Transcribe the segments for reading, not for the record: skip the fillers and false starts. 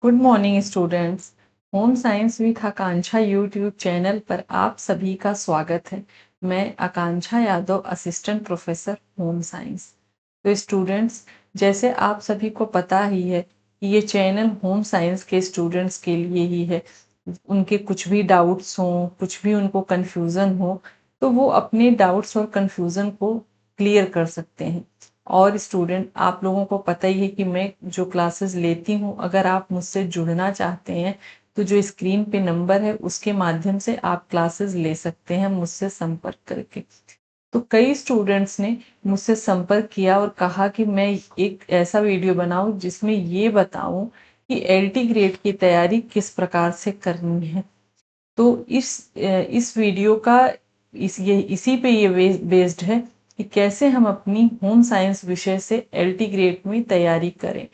Good morning students. Home science with Akanksha YouTube channel पर आप सभी का स्वागत है। मैं Akanksha Yadav, assistant professor home science. तो स्टूडेंट्स, जैसे आप सभी को पता ही है कि ये चैनल होम साइंस के स्टूडेंट्स के लिए ही है। उनके कुछ भी डाउट्स हों, कुछ भी उनको कन्फ्यूज़न हो, तो वो अपने डाउट्स और कन्फ्यूज़न को क्लियर कर सकते हैं। और स्टूडेंट, आप लोगों को पता ही है कि मैं जो क्लासेस लेती हूँ, अगर आप मुझसे जुड़ना चाहते हैं तो जो स्क्रीन पे नंबर है उसके माध्यम से आप क्लासेस ले सकते हैं मुझसे संपर्क करके। तो कई स्टूडेंट्स ने मुझसे संपर्क किया और कहा कि मैं एक ऐसा वीडियो बनाऊं जिसमें ये बताऊं कि एलटी ग्रेड की तैयारी किस प्रकार से करनी है। तो इस वीडियो का इसी पे ये बेस्ड है कि कैसे हम अपनी होम साइंस विषय से एलटी ग्रेड में तैयारी करें।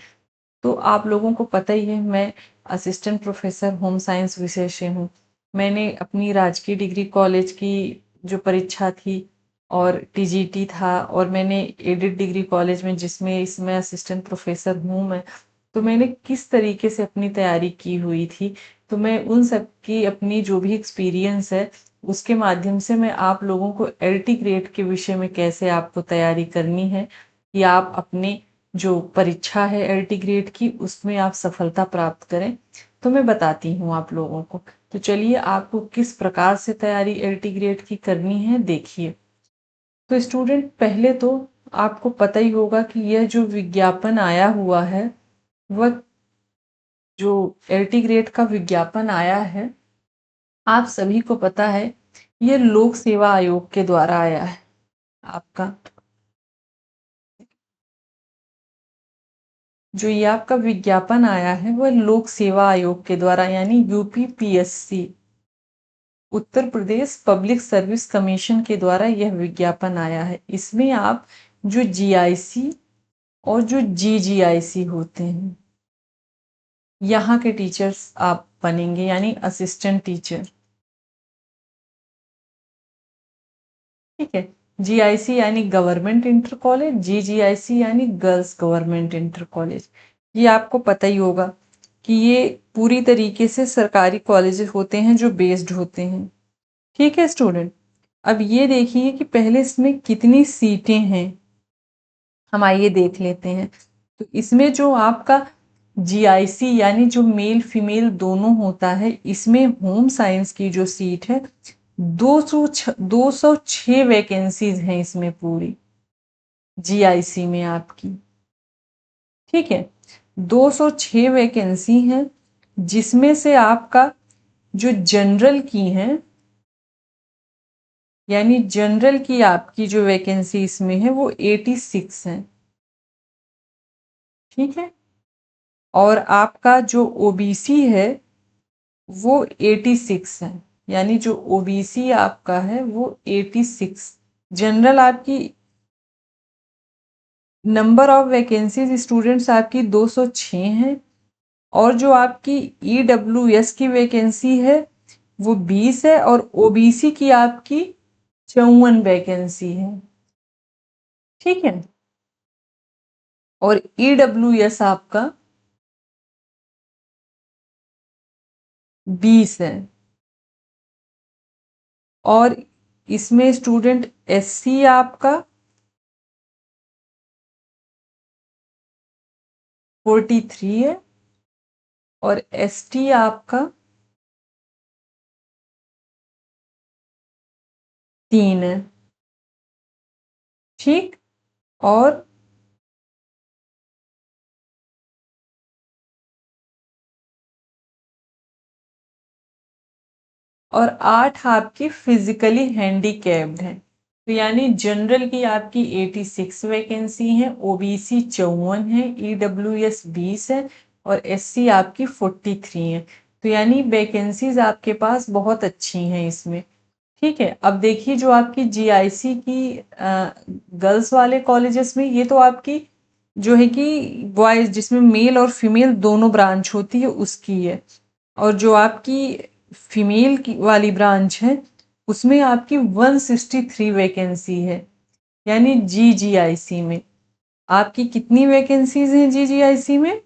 तो आप लोगों को पता ही है, मैं असिस्टेंट प्रोफेसर होम साइंस विषय से हूँ। मैंने अपनी राजकीय डिग्री कॉलेज की जो परीक्षा थी और टीजीटी था, और मैंने एडेड डिग्री कॉलेज में जिसमें इसमें असिस्टेंट प्रोफेसर हूँ मैं, तो मैंने किस तरीके से अपनी तैयारी की हुई थी, तो मैं उन सब की अपनी जो भी एक्सपीरियंस है उसके माध्यम से मैं आप लोगों को एलटी ग्रेड के विषय में कैसे आपको तैयारी करनी है कि आप अपने जो परीक्षा है एलटी ग्रेड की उसमें आप सफलता प्राप्त करें, तो मैं बताती हूँ आप लोगों को। तो चलिए, आपको किस प्रकार से तैयारी एलटी ग्रेड की करनी है देखिए। तो स्टूडेंट, पहले तो आपको पता ही होगा कि यह जो विज्ञापन आया हुआ है, वह जो एलटी ग्रेड का विज्ञापन आया है, आप सभी को पता है यह लोक सेवा आयोग के द्वारा आया है। आपका जो ये आपका विज्ञापन आया है वह लोक सेवा आयोग के द्वारा, यानी UPPSC, Uttar Pradesh public service commission के द्वारा यह विज्ञापन आया है। इसमें आप जो जीआईसी और जो जीजीआईसी होते हैं, यहाँ के टीचर्स आप बनेंगे, यानी असिस्टेंट टीचर। ठीक है। जीआईसी यानी गवर्नमेंट इंटर कॉलेज, जीजीआईसी यानी गर्ल्स गवर्नमेंट इंटर कॉलेज। ये आपको पता ही होगा कि ये पूरी तरीके से सरकारी कॉलेज होते हैं जो बेस्ड होते हैं। ठीक है स्टूडेंट, अब ये देखिए कि पहले इसमें कितनी सीटें हैं, हम आइए देख लेते हैं। तो इसमें जो आपका जीआईसी यानी जो मेल फीमेल दोनों होता है, इसमें होम साइंस की जो सीट है 206 वैकेंसीज हैं इसमें पूरी जीआईसी में आपकी। ठीक है, 206 वैकेंसी हैं, जिसमें से आपका जो जनरल की है, यानी जनरल की आपकी जो वैकेंसी इसमें है वो 86 है। ठीक है, और आपका जो ओबीसी है वो 86 है, यानी जो ओबीसी आपका है वो 86। जनरल आपकी नंबर ऑफ वैकेंसीज स्टूडेंट्स आपकी 206 हैं, और जो आपकी ईडब्ल्यूएस की वैकेंसी है वो 20 है, और ओबीसी की आपकी 54 वैकेंसी है। ठीक है, और ईडब्ल्यूएस आपका 20 है, और इसमें स्टूडेंट एससी आपका 43 है, और एसटी आपका 3 है। ठीक, और और 8 आपकी फिजिकली हैंडीकैप्ड हैं। तो यानी जनरल की आपकी 86 वैकेंसी है, ओबीसी 54 है, ईडब्ल्यूएस 20 है, और एससी आपकी 43 है। तो यानी वैकेंसीज आपके पास बहुत अच्छी हैं इसमें। ठीक है, अब देखिए जो आपकी जीआईसी की गर्ल्स वाले कॉलेजेस में, ये तो आपकी जो है कि बॉयज जिसमें मेल और फीमेल दोनों ब्रांच होती है उसकी है। और जो आपकी फीमेल की वाली ब्रांच है उसमें आपकी 163 वैकेंसी है, यानी जीजीआईसी में। आपकी कितनी वैकेंसीज हैं जीजीआईसी में?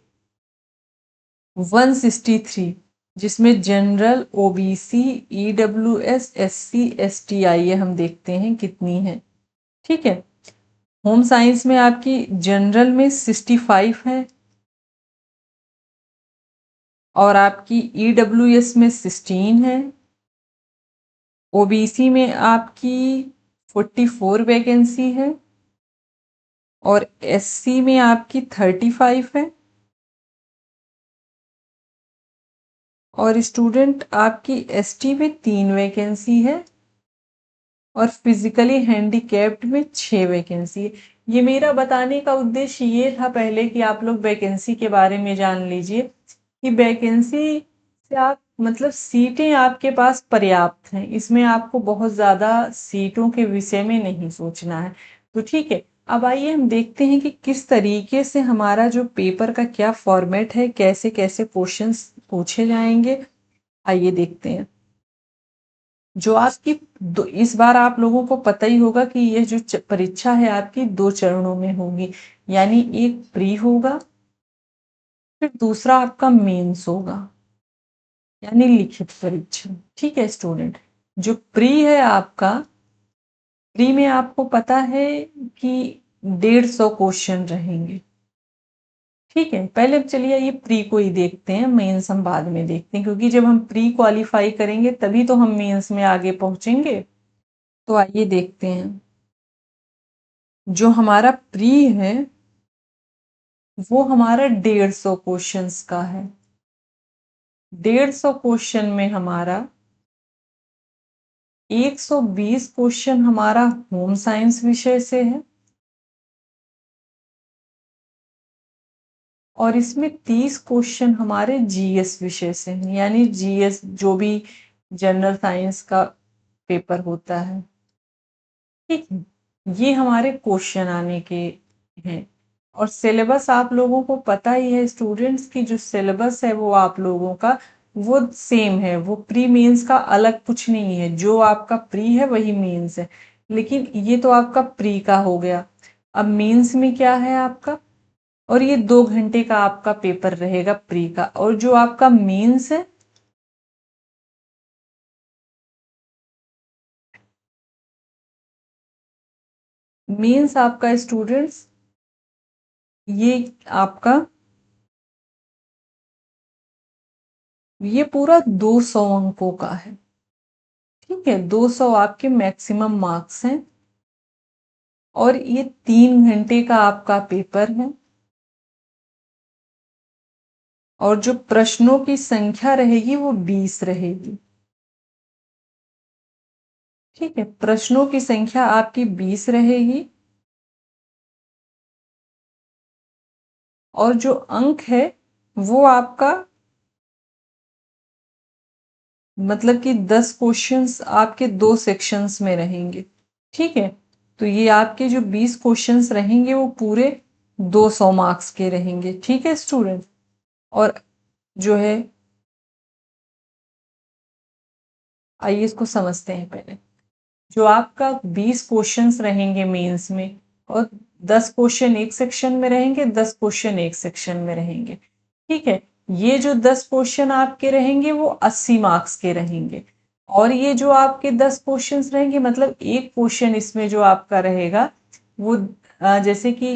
163, जिसमें general, OBC, EWS, SC, ST, आइए हम देखते हैं कितनी है। ठीक है, होम साइंस में आपकी जनरल में 65 है, और आपकी ईडब्ल्यूएस में 16 है, ओबीसी में आपकी 44 वैकेंसी है, और एससी में आपकी 35 है, और स्टूडेंट आपकी एसटी में 3 वैकेंसी है, और फिजिकली हैंडीकैप्ड में 6 वैकेंसी है। ये मेरा बताने का उद्देश्य ये था पहले कि आप लोग वैकेंसी के बारे में जान लीजिए कि वैकेंसी से आप मतलब सीटें आपके पास पर्याप्त हैं, इसमें आपको बहुत ज़्यादा सीटों के विषय में नहीं सोचना है। तो ठीक है, अब आइए हम देखते हैं कि किस तरीके से हमारा जो पेपर का क्या फॉर्मेट है, कैसे कैसे क्वेश्चंस पूछे जाएंगे। आइए देखते हैं। जो आपकी इस बार आप लोगों को पता ही होगा कि ये जो परीक्षा है आपकी 2 चरणों में होगी, यानी एक प्री होगा, फिर दूसरा आपका मेंस होगा, यानी लिखित परीक्षा। ठीक है स्टूडेंट, जो प्री है आपका, प्री में आपको पता है कि 150 क्वेश्चन रहेंगे। ठीक है, पहले चलिए ये प्री को ही देखते हैं, मेंस हम बाद में देखते हैं, क्योंकि जब हम प्री क्वालिफाई करेंगे तभी तो हम मेंस में आगे पहुंचेंगे। तो आइए देखते हैं। जो हमारा प्री है वो हमारा 150 क्वेश्चंस का है। 150 क्वेश्चन में हमारा 120 क्वेश्चन हमारा होम साइंस विषय से है, और इसमें 30 क्वेश्चन हमारे जीएस विषय से हैं, यानी जीएस जो भी जनरल साइंस का पेपर होता है। ठीक है, ये हमारे क्वेश्चन आने के हैं। और सिलेबस आप लोगों को पता ही है स्टूडेंट्स की, जो सिलेबस है वो आप लोगों का वो सेम है, वो प्री मेंस का अलग कुछ नहीं है। जो आपका प्री है वही मेंस है, लेकिन ये तो आपका प्री का हो गया। अब मेंस में क्या है आपका, और ये 2 घंटे का आपका पेपर रहेगा प्री का, और जो आपका मेंस है मेंस आपका स्टूडेंट्स ये आपका ये पूरा 200 अंकों का है। ठीक है, 200 आपके मैक्सिमम मार्क्स हैं, और ये 3 घंटे का आपका पेपर है, और जो प्रश्नों की संख्या रहेगी वो 20 रहेगी। ठीक है, प्रश्नों की संख्या आपकी 20 रहेगी, और जो अंक है वो आपका मतलब कि 10 क्वेश्चंस आपके 2 सेक्शंस में रहेंगे। ठीक है, तो ये आपके जो 20 क्वेश्चंस रहेंगे वो पूरे 200 मार्क्स के रहेंगे। ठीक है स्टूडेंट, और जो है आइए इसको समझते हैं पहले। जो आपका 20 क्वेश्चंस रहेंगे मेंस में, और 10 क्वेश्चन एक सेक्शन में रहेंगे, 10 क्वेश्चन एक सेक्शन में रहेंगे। ठीक है, ये जो 10 क्वेश्चन आपके रहेंगे वो 80 मार्क्स के रहेंगे, और ये जो आपके 10 क्वेश्चंस रहेंगे मतलब एक क्वेश्चन इसमें जो आपका रहेगा वो जैसे कि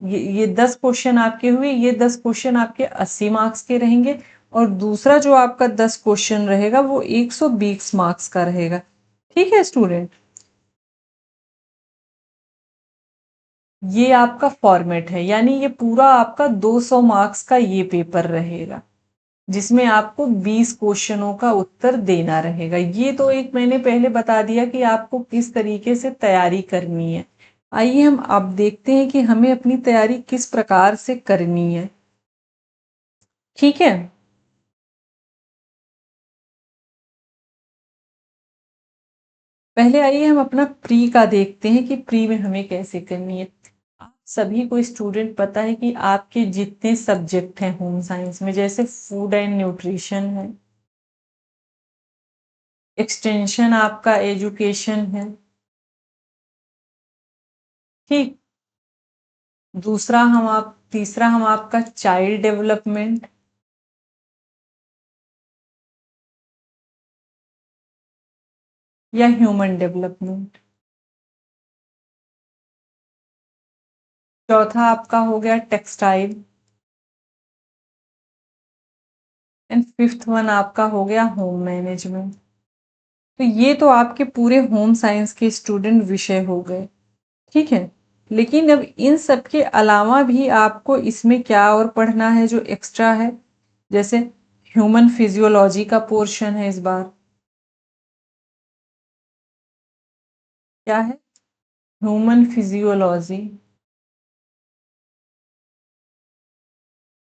ये 10 क्वेश्चन आपके हुए, ये 10 क्वेश्चन आपके 80 मार्क्स के रहेंगे, और दूसरा जो आपका 10 क्वेश्चन रहेगा वो 120 मार्क्स का रहेगा। ठीक है स्टूडेंट, ये आपका फॉर्मेट है, यानी ये पूरा आपका 200 मार्क्स का ये पेपर रहेगा, जिसमें आपको 20 क्वेश्चनों का उत्तर देना रहेगा। ये तो एक मैंने पहले बता दिया कि आपको किस तरीके से तैयारी करनी है। आइए हम अब देखते हैं कि हमें अपनी तैयारी किस प्रकार से करनी है। ठीक है, पहले आइए हम अपना प्री का देखते हैं कि प्री में हमें कैसे करनी है। आप सभी को स्टूडेंट पता है कि आपके जितने सब्जेक्ट हैं होम साइंस में, जैसे फूड एंड न्यूट्रिशन है, एक्सटेंशन आपका एजुकेशन है, ठीक, तीसरा हम आपका चाइल्ड डेवलपमेंट, या ह्यूमन डेवलपमेंट। चौथा आपका हो गया टेक्सटाइल। एंड फिफ्थ वन आपका हो गया होम मैनेजमेंट। तो ये तो आपके पूरे होम साइंस के स्टूडेंट विषय हो गए, ठीक है। लेकिन अब इन सब के अलावा भी आपको इसमें क्या और पढ़ना है जो एक्स्ट्रा है, जैसे ह्यूमन फिजियोलॉजी का पोर्शन है इस बार। क्या है? ह्यूमन फिजियोलॉजी,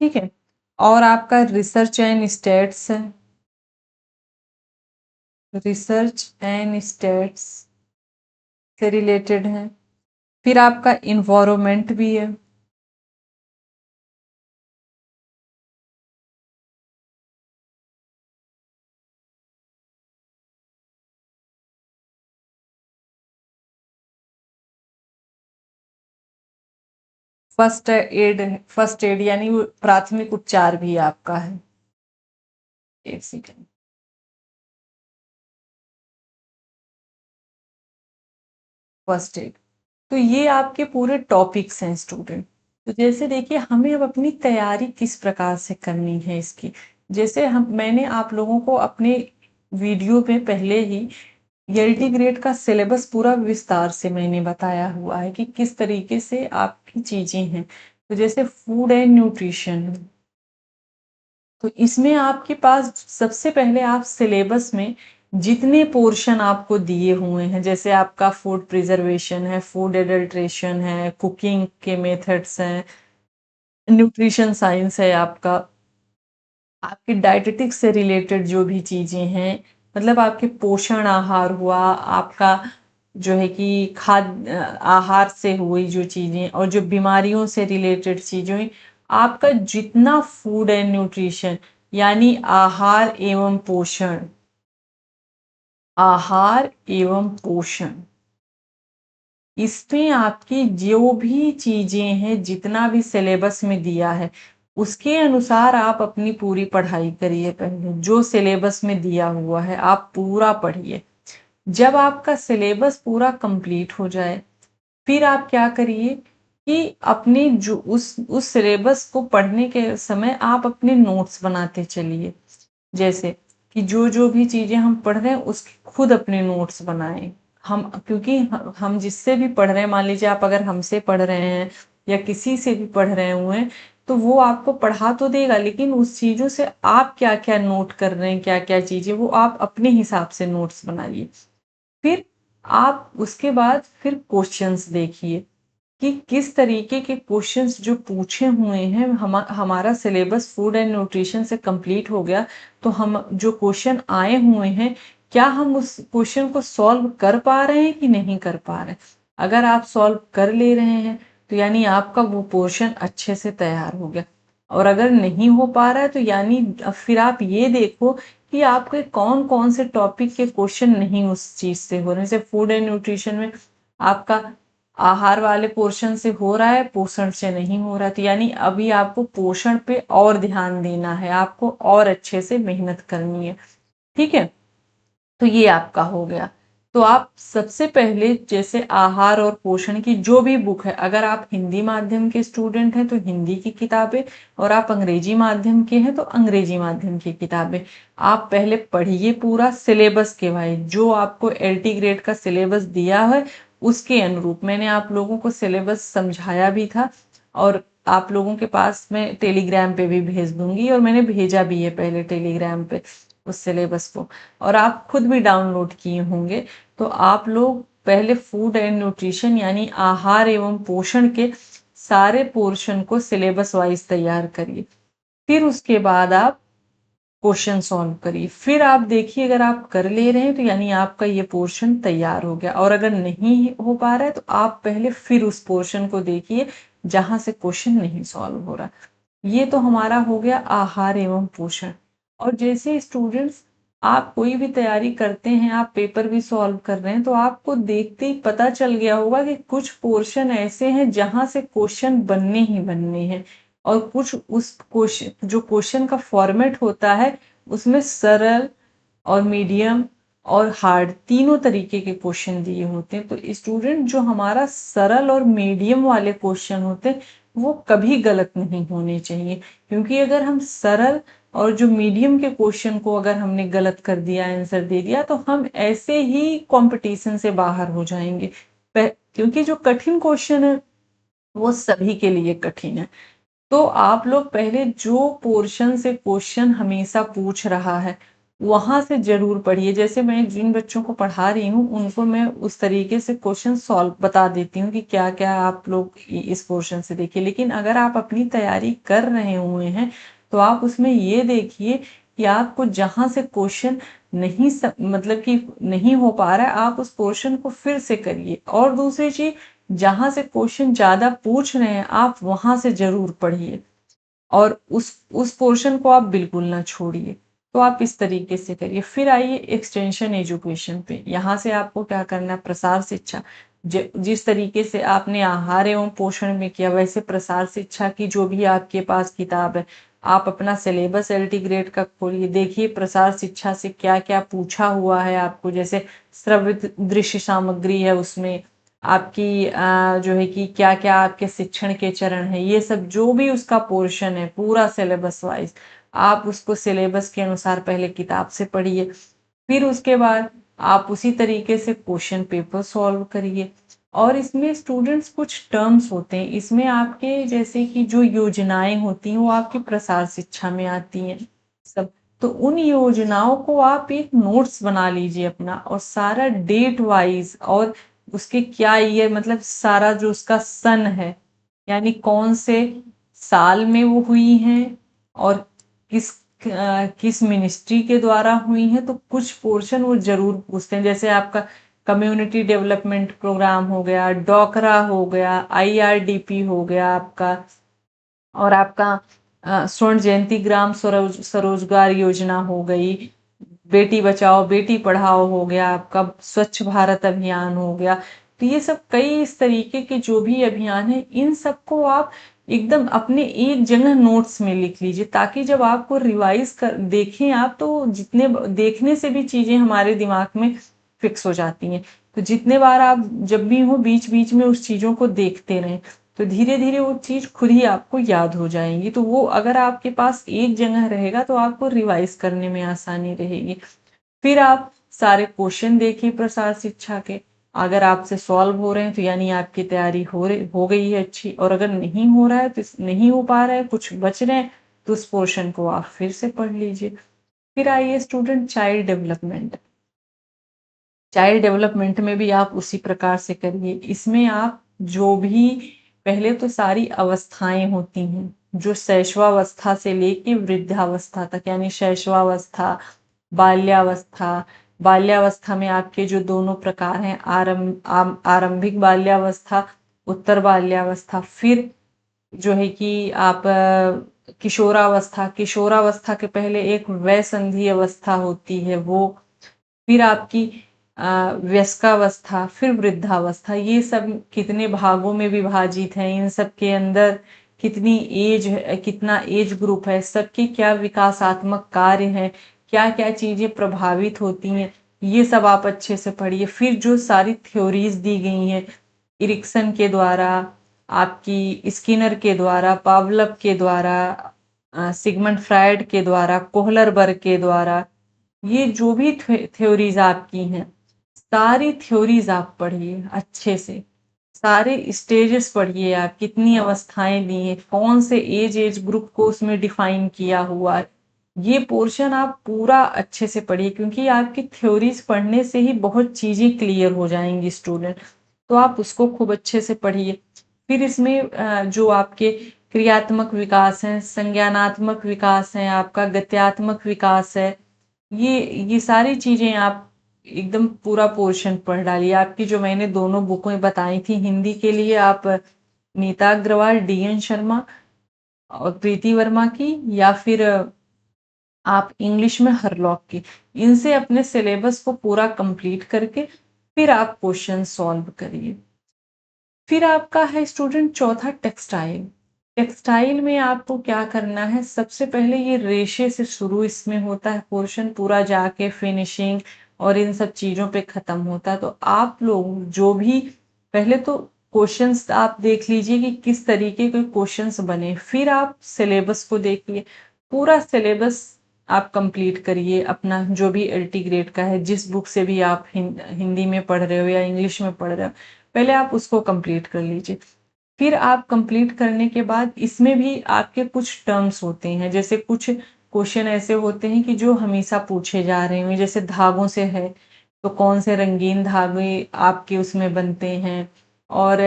ठीक है। और आपका रिसर्च एंड स्टेट्स है, रिसर्च एंड स्टेट्स से रिलेटेड है। फिर आपका इन्वायरमेंट भी है। फर्स्ट एड यानी वो प्राथमिक उपचार भी आपका है। एक सेकेंड। First aid. तो ये आपके पूरे टॉपिक्स हैं स्टूडेंट। तो जैसे देखिए हमें अब अपनी तैयारी किस प्रकार से करनी है इसकी। जैसे हम मैंने आप लोगों को अपने वीडियो में पहले ही एलटी ग्रेड का सिलेबस पूरा विस्तार से मैंने बताया हुआ है कि किस तरीके से आपकी चीजें हैं। तो जैसे फूड एंड न्यूट्रिशन, तो इसमें आपके पास सबसे पहले आप सिलेबस में जितने पोर्शन आपको दिए हुए हैं, जैसे आपका फूड प्रिजर्वेशन है, फूड एडल्ट्रेशन है, कुकिंग के मेथड्स हैं, न्यूट्रिशन साइंस है आपका, आपकी डाइटेटिक्स से रिलेटेड जो भी चीजें हैं, मतलब आपके पोषण आहार हुआ, आपका जो है कि खाद्य आहार से हुई जो चीजें, और जो बीमारियों से रिलेटेड चीजें हुई, आपका जितना फूड एंड न्यूट्रिशन यानी आहार एवं पोषण, आहार एवं पोषण, इसमें आपकी जो भी चीजें हैं, जितना भी सिलेबस में दिया है उसके अनुसार आप अपनी पूरी पढ़ाई करिए। पहले जो सिलेबस में दिया हुआ है आप पूरा पढ़िए। जब आपका सिलेबस पूरा कंप्लीट हो जाए, फिर आप क्या करिए कि अपने जो उस सिलेबस को पढ़ने के समय आप अपने नोट्स बनाते चलिए। जैसे कि जो जो भी चीजें हम पढ़ रहे हैं उसके खुद अपने नोट्स बनाएं। हम क्योंकि हम जिससे भी पढ़ रहे हैं, मान लीजिए आप अगर हमसे पढ़ रहे हैं या किसी से भी पढ़ रहे हुए हैं, तो वो आपको पढ़ा तो देगा, लेकिन उस चीजों से आप क्या क्या नोट कर रहे हैं, क्या क्या चीजें, वो आप अपने हिसाब से नोट्स बनाइए। फिर आप उसके बाद फिर क्वेश्चंस देखिए कि किस तरीके के क्वेश्चंस जो पूछे हुए हैं। हमारा सिलेबस फूड एंड न्यूट्रिशन से कंप्लीट हो गया, तो हम जो क्वेश्चन आए हुए हैं, क्या हम उस क्वेश्चन को सॉल्व कर पा रहे हैं कि नहीं कर पा रहे हैं। अगर आप सॉल्व कर ले रहे हैं तो यानी आपका वो पोर्शन अच्छे से तैयार हो गया। और अगर नहीं हो पा रहा है तो यानी फिर आप ये देखो कि आपके कौन कौन से टॉपिक के क्वेश्चन नहीं उस चीज से हो रहे हैं। जैसे फूड एंड न्यूट्रिशन में आपका आहार वाले पोर्शन से हो रहा है, पोषण से नहीं हो रहा, तो यानी अभी आपको पोषण पे और ध्यान देना है, आपको और अच्छे से मेहनत करनी है, ठीक है। तो ये आपका हो गया। तो आप सबसे पहले जैसे आहार और पोषण की जो भी बुक है, अगर आप हिंदी माध्यम के स्टूडेंट हैं तो हिंदी की किताबें, और आप अंग्रेजी माध्यम के हैं तो अंग्रेजी माध्यम की किताबें आप पहले पढ़िए पूरा सिलेबस के वाइज। जो आपको एलटी ग्रेड का सिलेबस दिया है उसके अनुरूप मैंने आप लोगों को सिलेबस समझाया भी था, और आप लोगों के पास मैं टेलीग्राम पे भी भेज दूंगी, और मैंने भेजा भी है पहले टेलीग्राम पे उस सिलेबस को, और आप खुद भी डाउनलोड किए होंगे। तो आप लोग पहले फूड एंड न्यूट्रिशन यानी आहार एवं पोषण के सारे पोर्शन को सिलेबस वाइज तैयार करिए। फिर उसके बाद आप क्वेश्चन सॉल्व करिए। फिर आप देखिए अगर आप कर ले रहे हैं तो यानी आपका ये पोर्शन तैयार हो गया, और अगर नहीं हो पा रहा है तो आप पहले फिर उस पोर्शन को देखिए जहां से क्वेश्चन नहीं सॉल्व हो रहा। ये तो हमारा हो गया आहार एवं पोषण। और जैसे स्टूडेंट्स आप कोई भी तैयारी करते हैं, आप पेपर भी सॉल्व कर रहे हैं, तो आपको देखते ही पता चल गया होगा कि कुछ पोर्शन ऐसे हैं जहां से क्वेश्चन बनने ही बनने हैं, और कुछ उस क्वेश्चन जो क्वेश्चन का फॉर्मेट होता है उसमें सरल और मीडियम और हार्ड, तीनों तरीके के क्वेश्चन दिए होते हैं। तो स्टूडेंट जो हमारा सरल और मीडियम वाले क्वेश्चन होते हैं वो कभी गलत नहीं होने चाहिए, क्योंकि अगर हम सरल और जो मीडियम के क्वेश्चन को अगर हमने गलत कर दिया, आंसर दे दिया, तो हम ऐसे ही कंपटीशन से बाहर हो जाएंगे। क्योंकि जो कठिन क्वेश्चन है वो सभी के लिए कठिन है। तो आप लोग पहले जो पोर्शन से क्वेश्चन हमेशा पूछ रहा है वहां से जरूर पढ़िए। जैसे मैं जिन बच्चों को पढ़ा रही हूँ उनको मैं उस तरीके से क्वेश्चन सॉल्व बता देती हूँ कि क्या क्या आप लोग इस पोर्शन से देखिए। लेकिन अगर आप अपनी तैयारी कर रहे हुए हैं तो आप उसमें ये देखिए कि आपको जहां से क्वेश्चन नहीं मतलब कि नहीं हो पा रहा है, आप उस पोर्शन को फिर से करिए। और दूसरी चीज, जहां से क्वेश्चन ज्यादा पूछ रहे हैं आप वहां से जरूर पढ़िए और उस पोर्शन को आप बिल्कुल ना छोड़िए। तो आप इस तरीके से करिए। फिर आइए एक्सटेंशन एजुकेशन पे। यहाँ से आपको क्या करना है, प्रसार शिक्षा। जिस तरीके से आपने आहार एवं पोषण में किया, वैसे प्रसार शिक्षा की जो भी आपके पास किताब है, आप अपना सिलेबस एलटी ग्रेड का खोलिए, देखिए प्रसार शिक्षा से क्या क्या पूछा हुआ है आपको। जैसे श्रव्य दृश्य सामग्री है, उसमें आपकी जो है कि क्या क्या आपके शिक्षण के चरण है, ये सब जो भी उसका पोर्शन है पूरा सिलेबस वाइज, आप उसको सिलेबस के अनुसार पहले किताब से पढ़िए। फिर उसके बाद आप उसी तरीके से क्वेश्चन पेपर सॉल्व करिए। और इसमें स्टूडेंट्स कुछ टर्म्स होते हैं इसमें आपके, जैसे कि जो योजनाएं होती हैं वो आपकी प्रसार शिक्षा में आती हैं सब। तो उन योजनाओं को आप एक नोट्स बना लीजिए अपना, और सारा डेट वाइज, और उसके क्या ईयर, मतलब सारा जो उसका सन है, यानी कौन से साल में वो हुई हैं और किस किस मिनिस्ट्री के द्वारा हुई हैं। तो कुछ पोर्शन वो जरूर पूछते हैं, जैसे आपका कम्युनिटी डेवलपमेंट प्रोग्राम हो गया, डोकरा हो गया, आईआरडीपी हो गया आपका, और आपका स्वर्ण जयंती ग्राम स्वरोजगार योजना हो गई, बेटी बचाओ बेटी पढ़ाओ हो गया, आपका स्वच्छ भारत अभियान हो गया। तो ये सब कई इस तरीके के जो भी अभियान है, इन सबको आप एकदम अपने एक जगह नोट्स में लिख लीजिए, ताकि जब आपको रिवाइज कर देखें आप, तो जितने देखने से भी चीजें हमारे दिमाग में फिक्स हो जाती हैं। तो जितने बार आप जब भी हो बीच बीच में उस चीजों को देखते रहें, तो धीरे धीरे वो चीज खुद ही आपको याद हो जाएंगी। तो वो अगर आपके पास एक जगह रहेगा तो आपको रिवाइज करने में आसानी रहेगी। फिर आप सारे क्वेश्चन देखिए प्रसार शिक्षा के, अगर आपसे सॉल्व हो रहे हैं तो यानी आपकी तैयारी हो गई है अच्छी, और अगर नहीं हो रहा है तो नहीं हो पा रहा है, कुछ बच रहे हैं, तो उस पोर्शन को आप फिर से पढ़ लीजिए। फिर आइए student child development. Child development में भी आप उसी प्रकार से करिए। इसमें आप जो भी पहले तो सारी अवस्थाएं होती हैं, जो शैशवावस्था से लेके वृद्धावस्था तक, यानी शैशवावस्था, बाल्यावस्था। बाल्यावस्था में आपके जो दोनों प्रकार हैं, आरंभिक बाल्यावस्था, उत्तर बाल्यावस्था। फिर जो है कि आप किशोरावस्था, किशोरावस्था के पहले एक वयसंधि अवस्था होती है वो। फिर आपकी व्यस्कावस्था, फिर वृद्धावस्था। ये सब कितने भागों में विभाजित है, इन सब के अंदर कितनी एज है, कितना एज ग्रुप है, सबके क्या विकासात्मक कार्य हैं, क्या क्या चीजें प्रभावित होती हैं, ये सब आप अच्छे से पढ़िए। फिर जो सारी थ्योरीज दी गई हैं इरिक्सन के द्वारा, आपकी स्किनर के द्वारा, पावलव के द्वारा, सिगमंड फ्रायड के द्वारा, कोहलरबर्ग के द्वारा, ये जो भी थ्योरीज आपकी हैं, सारी थ्योरीज आप पढ़िए अच्छे से। सारे स्टेजेस पढ़िए, आप कितनी अवस्थाएं दी हैं, कौन से एज ग्रुप को उसमें डिफाइन किया हुआ है, ये पोर्शन आप पूरा अच्छे से पढ़िए। क्योंकि आपकी थ्योरीज पढ़ने से ही बहुत चीजें क्लियर हो जाएंगी स्टूडेंट, तो आप उसको खूब अच्छे से पढ़िए। फिर इसमें जो आपके क्रियात्मक विकास है, संज्ञानात्मक विकास है, आपका गत्यात्मक विकास है, ये सारी चीजें आप एकदम पूरा पोर्शन पढ़ डालिए। आपकी जो मैंने दोनों बुकें बताई थी हिंदी के लिए, आप नीता अग्रवाल, डीएन शर्मा और प्रीति वर्मा की, या फिर आप इंग्लिश में हरलॉक की, इनसे अपने सिलेबस को पूरा कंप्लीट करके फिर आप क्वेश्चन सॉल्व करिए। फिर आपका है स्टूडेंट चौथा टेक्सटाइल। टेक्सटाइल में आपको क्या करना है, सबसे पहले ये रेशे से शुरू इसमें होता है पोर्शन, पूरा जाके फिनिशिंग, और इन सब चीज़ों पे ख़त्म होता है। तो आप लोग जो भी पहले तो क्वेश्चंस आप देख लीजिए कि किस तरीके के क्वेश्चंस बने, फिर आप सिलेबस को देखिए। पूरा सिलेबस आप कंप्लीट करिए अपना, जो भी एलटी ग्रेड का है, जिस बुक से भी आप हिंदी में पढ़ रहे हो या इंग्लिश में पढ़ रहे हो, पहले आप उसको कंप्लीट कर लीजिए। फिर आप कंप्लीट करने के बाद इसमें भी आपके कुछ टर्म्स होते हैं, जैसे कुछ क्वेश्चन ऐसे होते हैं कि जो हमेशा पूछे जा रहे हैं, जैसे धागों से है तो कौन से रंगीन धागे आपके उसमें बनते हैं, और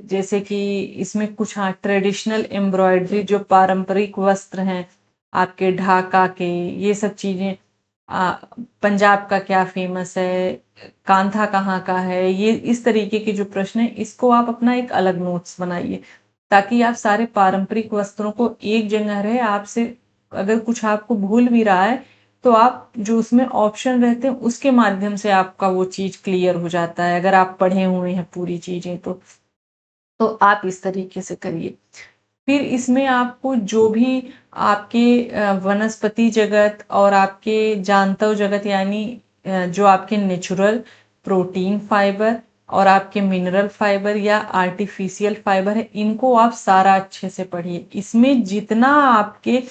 जैसे कि इसमें कुछ, हाँ, ट्रेडिशनल एम्ब्रॉयडरी, जो पारंपरिक वस्त्र हैं आपके ढाका के, ये सब चीजें, आ, पंजाब का क्या फेमस है, कांथा कहाँ का है, ये इस तरीके के जो प्रश्न है, इसको आप अपना एक अलग नोट्स बनाइए, ताकि आप सारे पारंपरिक वस्त्रों को एक जगह रहे। आपसे अगर कुछ आपको भूल भी रहा है तो आप जो उसमें ऑप्शन रहते हैं उसके माध्यम से आपका वो चीज क्लियर हो जाता है, अगर आप पढ़े हुए हैं पूरी चीजें तो आप इस तरीके से करिए। फिर इसमें आपको जो भी आपके वनस्पति जगत और आपके जानतव जगत, यानी जो आपके नेचुरल प्रोटीन फाइबर और आपके मिनरल फाइबर या आर्टिफिशियल फाइबर है, इनको आप सारा अच्छे से पढ़िए। इसमें जितना आपके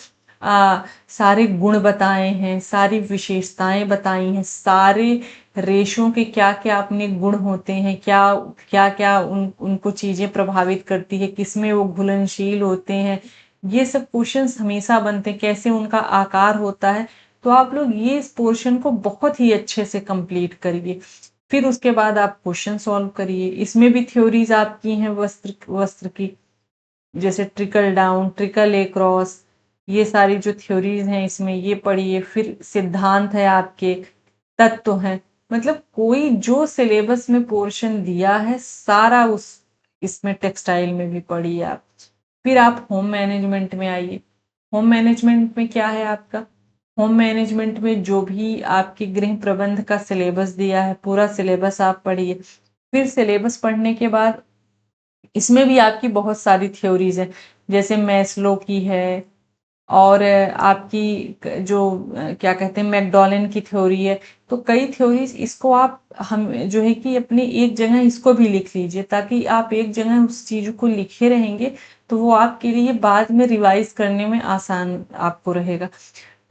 सारे गुण बताए हैं, सारी विशेषताएं बताई हैं, सारे रेशों के क्या क्या अपने गुण होते हैं, क्या क्या क्या उनको चीजें प्रभावित करती है, किसमें वो घुलनशील होते हैं, ये सब क्वेश्चंस हमेशा बनते हैं, कैसे उनका आकार होता है। तो आप लोग ये इस पोर्शन को बहुत ही अच्छे से कंप्लीट करिए। फिर उसके बाद आप क्वेश्चन सॉल्व करिए। इसमें भी थ्योरीज आपकी हैं वस्त्र वस्त्र की, जैसे ट्रिकल डाउन, ट्रिकल एक्रॉस, ये सारी जो थ्योरीज हैं इसमें ये पढ़िए। फिर सिद्धांत है आपके, तत्व है, मतलब कोई जो सिलेबस में पोर्शन दिया है सारा उस इसमें टेक्सटाइल में भी पढ़िए आप। फिर आप होम मैनेजमेंट में आइए। होम मैनेजमेंट में क्या है आपका, होम मैनेजमेंट में जो भी आपके गृह प्रबंध का सिलेबस दिया है, पूरा सिलेबस आप पढ़िए। फिर सिलेबस पढ़ने के बाद इसमें भी आपकी बहुत सारी थ्योरीज है, जैसे मैस्लो की है, और आपकी जो क्या कहते हैं मैकडॉलन की थ्योरी है। तो कई थ्योरीज, इसको आप हम जो है कि अपनी एक जगह इसको भी लिख लीजिए, ताकि आप एक जगह उस चीज को लिखे रहेंगे तो वो आपके लिए बाद में रिवाइज करने में आसान आपको रहेगा।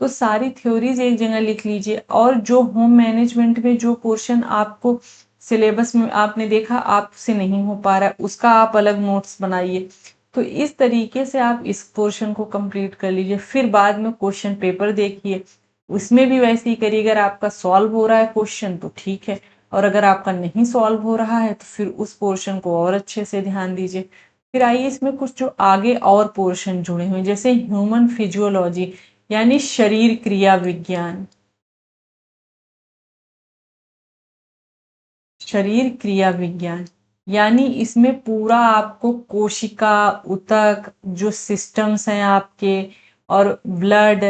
तो सारी थ्योरीज एक जगह लिख लीजिए। और जो होम मैनेजमेंट में जो पोर्शन आपको सिलेबस में आपने देखा आपसे नहीं हो पा रहा है, उसका आप अलग नोट्स बनाइए। तो इस तरीके से आप इस पोर्शन को कंप्लीट कर लीजिए। फिर बाद में क्वेश्चन पेपर देखिए, उसमें भी वैसे ही करिए। अगर आपका सॉल्व हो रहा है क्वेश्चन तो ठीक है, और अगर आपका नहीं सॉल्व हो रहा है तो फिर उस पोर्शन को और अच्छे से ध्यान दीजिए। फिर आइए इसमें कुछ जो आगे और पोर्शन जुड़े हुए, जैसे ह्यूमन फिजियोलॉजी, यानी शरीर क्रिया विज्ञान। शरीर क्रिया विज्ञान यानी इसमें पूरा आपको कोशिका, ऊतक, जो सिस्टम्स हैं आपके, और ब्लड,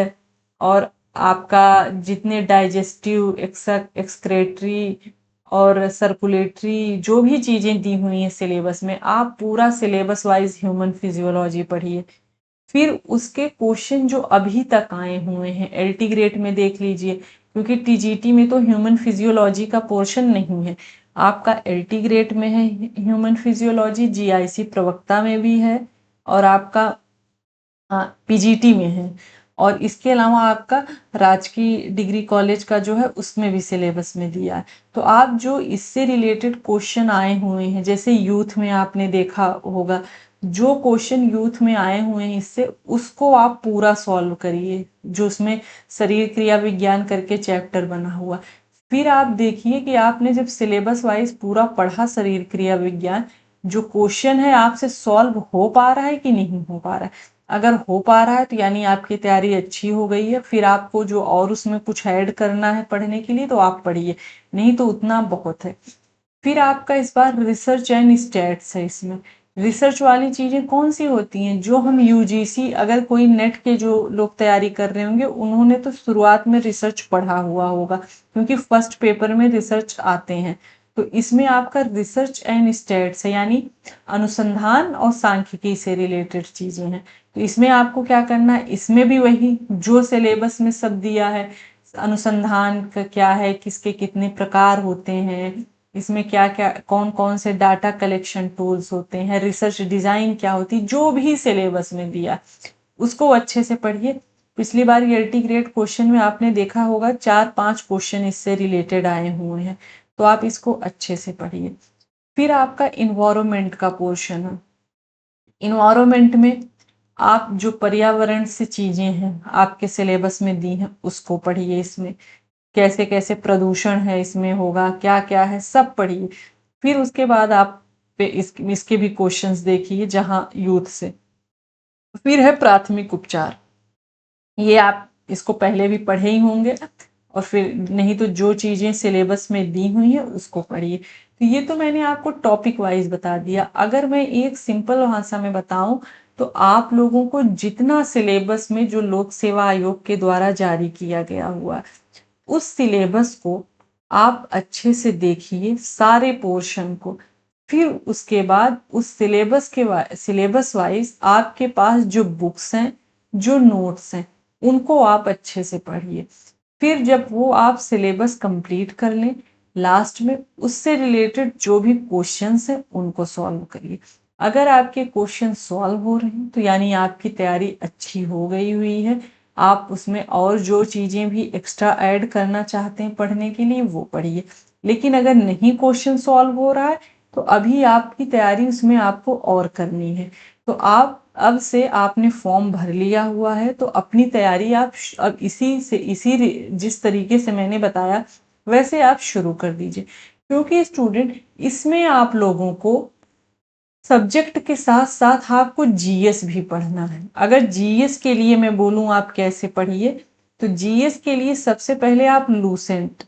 और आपका जितने डाइजेस्टिव, एक्सक्रेटरी और सर्कुलेटरी जो भी चीजें दी हुई हैं सिलेबस में, आप पूरा सिलेबस वाइज ह्यूमन फिजियोलॉजी पढ़िए। फिर उसके क्वेश्चन जो अभी तक आए हुए हैं एलटी ग्रेड में देख लीजिए, क्योंकि टीजीटी में तो ह्यूमन फिजियोलॉजी का पोर्शन नहीं है, आपका एलटी ग्रेड में है ह्यूमन फिजियोलॉजी, जीआईसी प्रवक्ता में भी है, और आपका पीजीटी में है, और इसके अलावा आपका राजकीय डिग्री कॉलेज का जो है उसमें भी सिलेबस में दिया है। तो आप जो इससे रिलेटेड क्वेश्चन आए हुए हैं, जैसे यूथ में आपने देखा होगा, जो क्वेश्चन यूथ में आए हुए हैं इससे, उसको आप पूरा सॉल्व करिए, जो उसमें शरीर क्रिया विज्ञान करके चैप्टर बना हुआ। फिर आप देखिए कि आपने जब सिलेबस वाइज पूरा पढ़ा शरीर क्रिया विज्ञान, जो क्वेश्चन है आपसे सॉल्व हो पा रहा है कि नहीं हो पा रहा है। अगर हो पा रहा है तो यानी आपकी तैयारी अच्छी हो गई है। फिर आपको जो और उसमें कुछ ऐड करना है पढ़ने के लिए तो आप पढ़िए, नहीं तो उतना बहुत है। फिर आपका इस बार रिसर्च एंड स्टैट्स है। इसमें रिसर्च वाली चीजें कौन सी होती हैं, जो हम यूजीसी, अगर कोई नेट के जो लोग तैयारी कर रहे होंगे उन्होंने तो शुरुआत में रिसर्च पढ़ा हुआ होगा, क्योंकि फर्स्ट पेपर में रिसर्च आते हैं। तो इसमें आपका रिसर्च एंड स्टैट्स है, यानी अनुसंधान और सांख्यिकी से रिलेटेड चीजें हैं। तो इसमें आपको क्या करना है, इसमें भी वही जो सिलेबस में सब दिया है, अनुसंधान क्या है, किसके कितने प्रकार होते हैं, इसमें क्या क्या कौन कौन से डाटा कलेक्शन टूल्स होते हैं, रिसर्च डिजाइन क्या होती है, जो भी सिलेबस में दिया उसको अच्छे से पढ़िए। पिछली बार एल्टी ग्रेड क्वेश्चन में आपने देखा होगा 4-5 क्वेश्चन इससे रिलेटेड आए हुए हैं, तो आप इसको अच्छे से पढ़िए। फिर आपका इन्वायरमेंट का पोर्शन है। इन्वायरमेंट में आप जो पर्यावरण से चीजें हैं आपके सिलेबस में दी हैं उसको पढ़िए। इसमें कैसे कैसे प्रदूषण है इसमें होगा, क्या क्या है, सब पढ़िए। फिर उसके बाद आप इसके भी क्वेश्चंस देखिए जहां यूथ से। फिर है प्राथमिक उपचार। ये आप इसको पहले भी पढ़े ही होंगे, और फिर नहीं तो जो चीजें सिलेबस में दी हुई हैं उसको पढ़िए। तो ये तो मैंने आपको टॉपिक वाइज बता दिया। अगर मैं एक सिंपल भाषा में बताऊं तो आप लोगों को जितना सिलेबस में जो लोक सेवा आयोग के द्वारा जारी किया गया हुआ उस सिलेबस को आप अच्छे से देखिए, सारे पोर्शन को। फिर उसके बाद उस सिलेबस वाइज आपके पास जो बुक्स हैं, जो नोट्स हैं, उनको आप अच्छे से पढ़िए। फिर जब वो आप सिलेबस कंप्लीट कर लें, लास्ट में उससे रिलेटेड जो भी क्वेश्चंस हैं उनको सॉल्व करिए। अगर आपके क्वेश्चन सॉल्व हो रहे हैं तो यानी आपकी तैयारी अच्छी हो गई हुई है। आप उसमें और जो चीजें भी एक्स्ट्रा ऐड करना चाहते हैं पढ़ने के लिए वो पढ़िए। लेकिन अगर नहीं क्वेश्चन सॉल्व हो रहा है तो अभी आपकी तैयारी उसमें आपको और करनी है। तो आप अब से आपने फॉर्म भर लिया हुआ है तो अपनी तैयारी आप अब जिस तरीके से मैंने बताया वैसे आप शुरू कर दीजिए। क्योंकि स्टूडेंट इसमें आप लोगों को सब्जेक्ट के साथ साथ आपको जीएस भी पढ़ना है। अगर जीएस के लिए मैं बोलूं आप कैसे पढ़िए, तो जीएस के लिए सबसे पहले आप लूसेंट,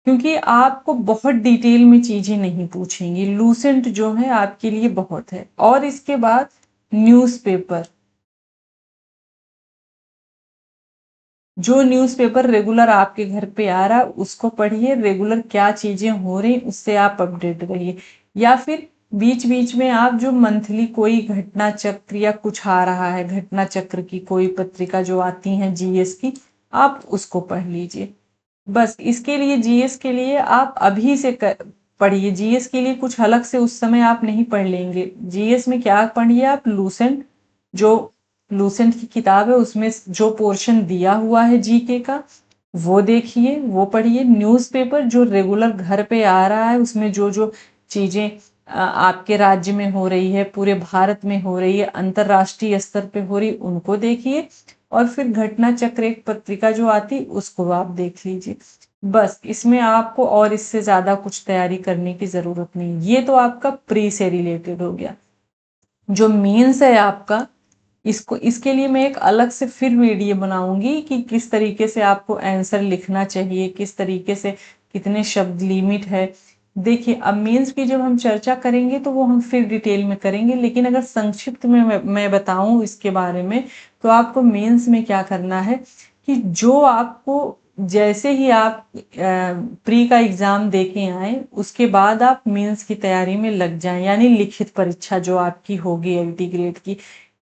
क्योंकि आपको बहुत डिटेल में चीजें नहीं पूछेंगी, लूसेंट जो है आपके लिए बहुत है। और इसके बाद न्यूज़पेपर, जो न्यूज़पेपर रेगुलर आपके घर पे आ रहा है उसको पढ़िए। रेगुलर क्या चीजें हो रही उससे आप अपडेट रहिए। या फिर बीच बीच में आप जो मंथली कोई घटना चक्र या कुछ आ रहा है, घटना चक्र की कोई पत्रिका जो आती है जीएस की, आप उसको पढ़ लीजिए। बस इसके लिए जीएस के लिए आप अभी से पढ़िए। जीएस के लिए कुछ अलग से उस समय आप नहीं पढ़ लेंगे। जीएस में क्या पढ़िए आप, लूसेंट, जो लूसेंट की किताब है उसमें जो पोर्शन दिया हुआ है जीके का वो देखिए, वो पढ़िए। न्यूज़पेपर जो रेगुलर घर पे आ रहा है उसमें जो जो चीजें आपके राज्य में हो रही है, पूरे भारत में हो रही है, अंतरराष्ट्रीय स्तर पे हो रही, उनको देखिए। और फिर घटना चक्र एक पत्रिका जो आती उसको आप देख लीजिए। बस इसमें आपको और इससे ज्यादा कुछ तैयारी करने की जरूरत नहीं। ये तो आपका प्री से रिलेटेड हो गया। जो मेंस है आपका, इसको इसके लिए मैं एक अलग से फिर वीडियो बनाऊंगी कि किस तरीके से आपको आंसर लिखना चाहिए, किस तरीके से कितने शब्द लिमिट है। देखिए अब मेंस की जब हम चर्चा करेंगे तो वो हम फिर डिटेल में करेंगे, लेकिन अगर संक्षिप्त में मैं बताऊं इसके बारे में, तो आपको मेंस में क्या करना है कि जो आपको जैसे ही आप प्री का एग्जाम दे के आए उसके बाद आप मेंस की तैयारी में लग जाएं, यानी लिखित परीक्षा जो आपकी होगी एल्टी ग्रेड की।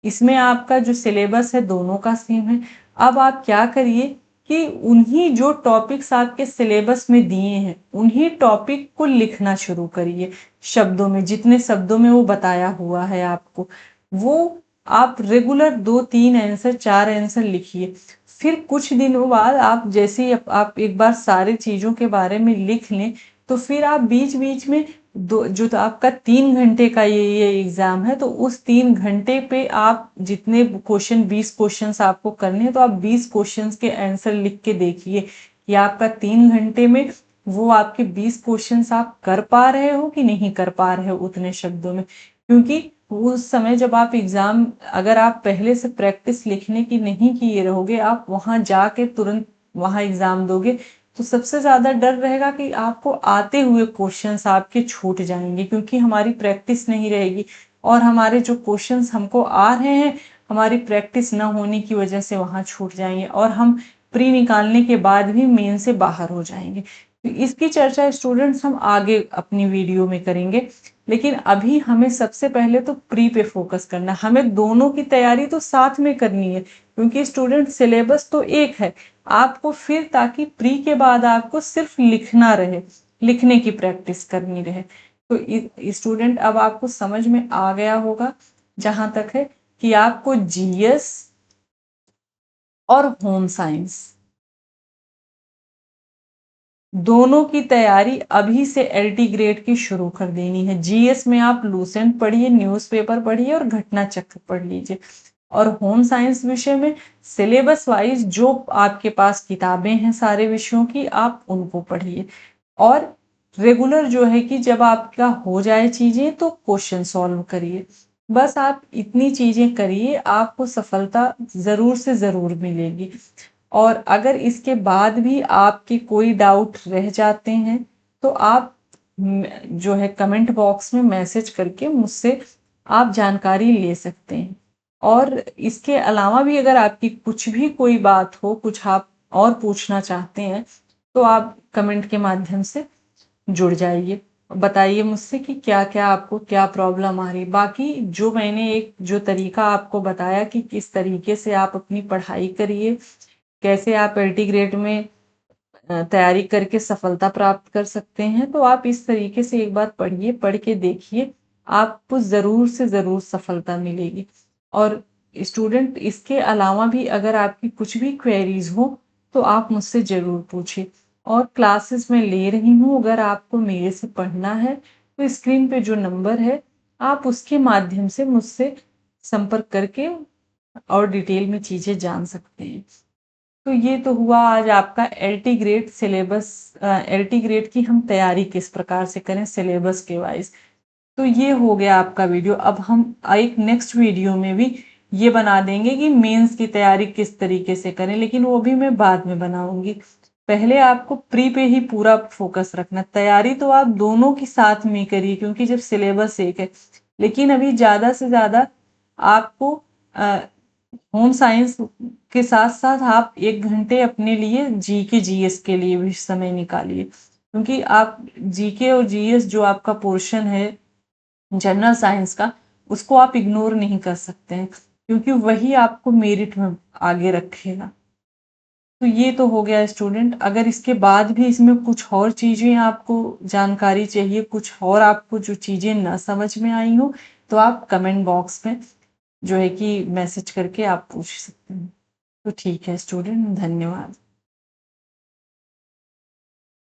इसमें आपका जो सिलेबस है दोनों का सेम है। अब आप क्या करिए कि उन्हीं जो टॉपिक्स आपके सिलेबस में दिए हैं उन्हीं टॉपिक को लिखना शुरू करिए, शब्दों में, जितने शब्दों में वो बताया हुआ है आपको वो आप रेगुलर 2-3 आंसर 4 आंसर लिखिए। फिर कुछ दिनों बाद आप जैसे ही आप एक बार सारी चीजों के बारे में लिख लें तो फिर आप बीच बीच में दो जो तो आपका 3 घंटे का ये एग्जाम है तो उस 3 घंटे पे आप जितने क्वेश्चन 20 क्वेश्चन आपको करने हैं तो आप 20 क्वेश्चन के आंसर लिख के देखिए कि आपका 3 घंटे में वो आपके 20 क्वेश्चन आप कर पा रहे हो कि नहीं कर पा रहे हो उतने शब्दों में। क्योंकि उस समय जब आप एग्जाम, अगर आप पहले से प्रैक्टिस लिखने की नहीं किए रहोगे, आप वहां जाके तुरंत वहां एग्जाम दोगे तो सबसे ज्यादा डर रहेगा कि आपको आते हुए क्वेश्चंस आपके छूट जाएंगे, क्योंकि हमारी प्रैक्टिस नहीं रहेगी। और हमारे जो क्वेश्चंस हमको आ रहे हैं हमारी प्रैक्टिस न होने की वजह से वहां छूट जाएंगे और हम प्री निकालने के बाद भी मेन से बाहर हो जाएंगे। तो इसकी चर्चा स्टूडेंट्स हम आगे अपनी वीडियो में करेंगे। लेकिन अभी हमें सबसे पहले तो प्री पे फोकस करना है। हमें दोनों की तैयारी तो साथ में करनी है, क्योंकि स्टूडेंट सिलेबस तो एक है। आपको फिर ताकि प्री के बाद आपको सिर्फ लिखना रहे, लिखने की प्रैक्टिस करनी रहे। तो स्टूडेंट अब आपको समझ में आ गया होगा जहां तक है कि आपको जीएस और होम साइंस दोनों की तैयारी अभी से एलटी ग्रेड की शुरू कर देनी है। जीएस में आप लूसेंट पढ़िए, न्यूज़पेपर पढ़िए और घटना चक्र पढ़ लीजिए। और होम साइंस विषय में सिलेबस वाइज जो आपके पास किताबें हैं सारे विषयों की, आप उनको पढ़िए। और रेगुलर जो है कि जब आपका हो जाए चीजें तो क्वेश्चन सॉल्व करिए। बस आप इतनी चीजें करिए, आपको सफलता जरूर से जरूर मिलेगी। और अगर इसके बाद भी आपके कोई डाउट रह जाते हैं तो आप जो है कमेंट बॉक्स में मैसेज करके मुझसे आप जानकारी ले सकते हैं। और इसके अलावा भी अगर आपकी कुछ भी कोई बात हो, कुछ आप और पूछना चाहते हैं, तो आप कमेंट के माध्यम से जुड़ जाइए, बताइए मुझसे कि क्या क्या आपको क्या प्रॉब्लम आ रही। बाकी जो मैंने एक जो तरीका आपको बताया कि किस तरीके से आप अपनी पढ़ाई करिए, कैसे आप एलटी ग्रेड में तैयारी करके सफलता प्राप्त कर सकते हैं, तो आप इस तरीके से एक बार पढ़िए, पढ़ के देखिए, आपको ज़रूर से ज़रूर सफलता मिलेगी। और स्टूडेंट इसके अलावा भी अगर आपकी कुछ भी क्वेरीज हो तो आप मुझसे ज़रूर पूछिए। और क्लासेस मैं ले रही हूँ, अगर आपको मेरे से पढ़ना है तो स्क्रीन पे जो नंबर है आप उसके माध्यम से मुझसे संपर्क करके और डिटेल में चीज़ें जान सकते हैं। तो ये तो हुआ आज आपका LT grade syllabus, LT grade की हम तैयारी किस प्रकार से करें सिलेबस के वाइज। तो ये हो गया आपका वीडियो। अब हम एक नेक्स्ट वीडियो में भी ये बना देंगे कि मेंस की तैयारी किस तरीके से करें, लेकिन वो भी मैं बाद में बनाऊंगी। पहले आपको प्री पे ही पूरा फोकस रखना। तैयारी तो आप दोनों की साथ में करिए, क्योंकि जब सिलेबस एक है। लेकिन अभी ज्यादा से ज्यादा आपको होम साइंस के साथ साथ आप 1 घंटे अपने लिए जीके जीएस के लिए भी समय निकालिए, क्योंकि आप जीके और जीएस जो आपका पोर्शन है जनरल साइंस का, उसको आप इग्नोर नहीं कर सकते हैं, क्योंकि वही आपको मेरिट में आगे रखेगा। तो ये तो हो गया स्टूडेंट। अगर इसके बाद भी इसमें कुछ और चीजें आपको जानकारी चाहिए, कुछ और आपको जो चीजें ना समझ में आई हो, तो आप कमेंट बॉक्स में जो है कि मैसेज करके आप पूछ सकते हैं। तो ठीक है स्टूडेंट, धन्यवाद।